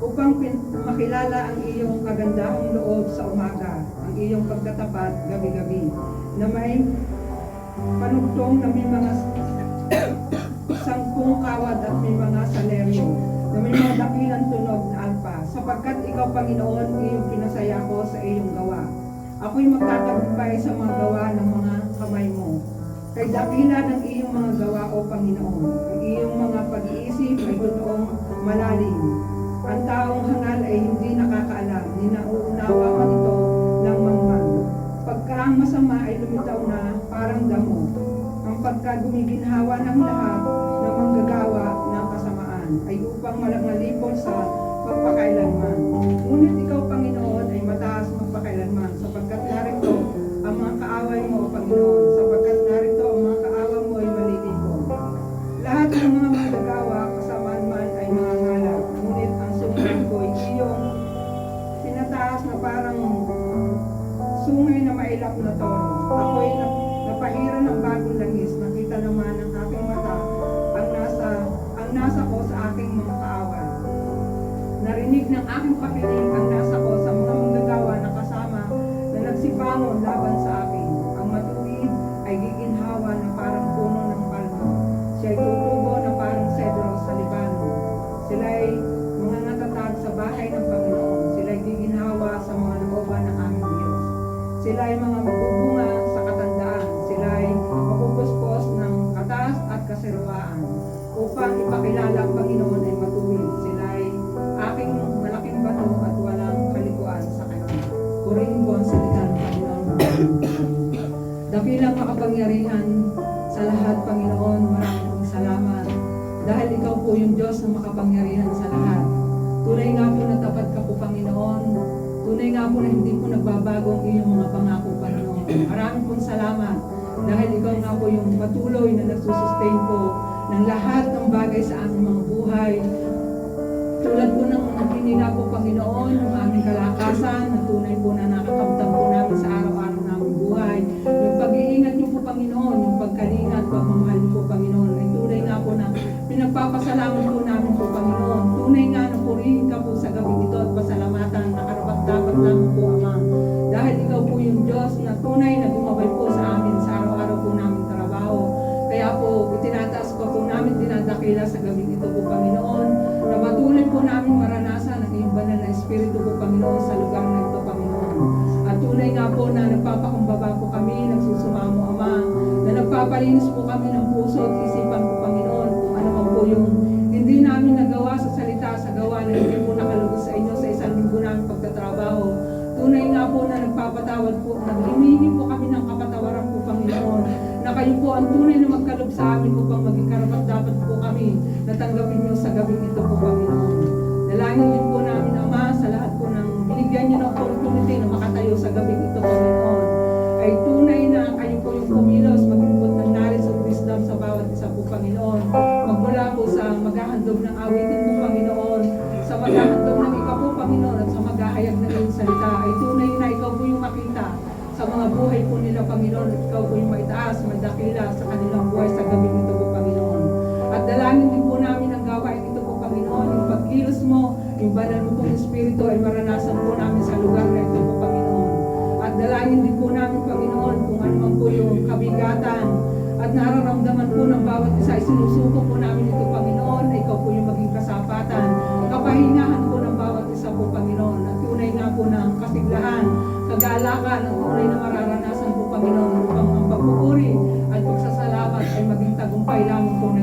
upang makilala ang iyong kagandahang loob sa umaga, ang iyong pagtatapat gabi-gabi, na may panugtong na may mga sangkung kawad at may mga saleryo, na may mga dakilang tunog na alpa, sapagkat ikaw, Panginoon, iyong pinasaya ko sa iyong gawa. Ako'y magtatagumpay sa mga gawa ng mga kamay mo. Kay dakila ng iyong mga gawa, O Panginoon, ang iyong mga pag-iisip ay totoong malalim. Ang taong hangal ay hindi nakakaalam, ni nauunawa man ito ng mangmang. Pagka ang masama ay lumitaw na parang damo, ang pagka gumiginhawa ng lahat ng manggagawa ng kasamaan ay upang malipol sa magpakailanman. Ngunit ikaw, Panginoon, ay mataas magpakailanman, sapagkat narito ang mga kaaway mo, O Panginoon, sapagkat narito ang mga kaaway mo ay malilipol. Lahat ng mga manggagawa kasamaan man ay mga ngalat, ngunit ang sungay ko ay iyong pinataas na parang sungay na mailap na toro. Ako'y napahiran ng bagong langis, nakita naman ng aking mata ang nasa ko sa aking mga kaaway. Narinig ng aking pakinig ang nasa ko sa mga manggagawa na kasama na nagsipangon laban sa akin. Ang matuwid ay giginhawa na parang puno ng palma. Siya'y tutubo na parang sedro sa Libanon. Sila'y mga natatag sa bahay ng Panginoon. Sila'y giginhawa sa mga looban ng aming Diyos. Sila'y mga magbubunga sa katandaan. Sila'y mapupuspos ng katas at kasiruaan, upang ipakilala ang Panginoon ay matuwid. Sila'y aking malaking bato at walang kalikuan sa kanya. Purihin po ang salita ng Panginoon. Dakilang makapangyarihan sa lahat, Panginoon, maraming pong salamat. Dahil ikaw po yung Diyos na makapangyarihan sa lahat. Tunay nga po na tapat ka po, Panginoon. Tunay nga po na hindi po nagbabago ang iyong mga pangako, Panginoon. Maraming pong salamat. Dahil ikaw nga po yung patuloy na nagsusustain po ng lahat ng bagay sa aming mga buhay. Tulad po ng nakininga po, Panginoon, yung aming kalakasan, na tunay po na nakakamtan po namin sa araw-araw naming buhay. Yung pag-iingat niyo po, Panginoon, yung pagkalingat, pagmamahal niyo po, Panginoon, ay tunay nga po na pinagpapasalamat po namin po, Panginoon. Tunay nga na purihin ka po sa gabing ito at pasalamatan na karapat-dapat namin po, Ama. Dahil ikaw po yung Diyos na tunay na gumabay po sa amin sa araw-araw po namin trabaho. Kaya po, itinataas ko po namin, dinadakila sa gabing ito po, Panginoon, na patuloy po namin maranasan ang iyong banal na Espiritu po, Panginoon, sa lugar na ito, Panginoon. At tunay nga po na nagpapakumbaba po kami, nagsusumamo, Ama, na nagpapalinis po kami ng puso at isipan po, Panginoon, kung ano man po yung hindi namin nagawa sa salita, sa gawa na hindi po nakalugos sa inyo sa isang linggo namin pagtatrabaho. Tunay nga po na nagpapatawad po, naghihingi po kami ng kapatawaran po, Panginoon, na kayo po ang tunay na magkaloob sa amin upang maging karapat-dapat po kami na tanggapin nyo sa gabing ito po, Panginoon. Dalangin din po namin, Ama, sa lahat po ng binigyan nyo ng opportunity na makatayo sa gabing ito, Panginoon. Ay tunay na kayo po yung kumilos, mag-input ng knowledge at wisdom sa bawat isa po, Panginoon. Magmula po sa maghahandog ng awitin po, Panginoon, sa maghahandog ng ikaw po, Panginoon, at sa maghahayag ng iyong salita. Ay tunay na ikaw po yung makita sa mga buhay po nila, Panginoon, at ikaw po yung maitaas, magdakila sa kanilang buhay sa gabing ito po, Panginoon. At dalangin din po namin ang gawain ito po, Panginoon, yung pagkilos mo, yung banal mo pong Espiritu ay maranasan po namin sa lugar na ito po, Panginoon. At dalangin din po namin, Panginoon, kung ano man po yung kabigatan at nararamdaman po ng bawat isa, isinusuko po namin ito, Panginoon, na ikaw po yung maging kasapatan, kapahingahan po ng bawat isa po, Panginoon, at tunay nga po ng kasiglahan, kagalakan, ang tunay na mararanasan po, Panginoon, upang ang pagpupuri at pagsasalamat ay maging tagumpay lamang po na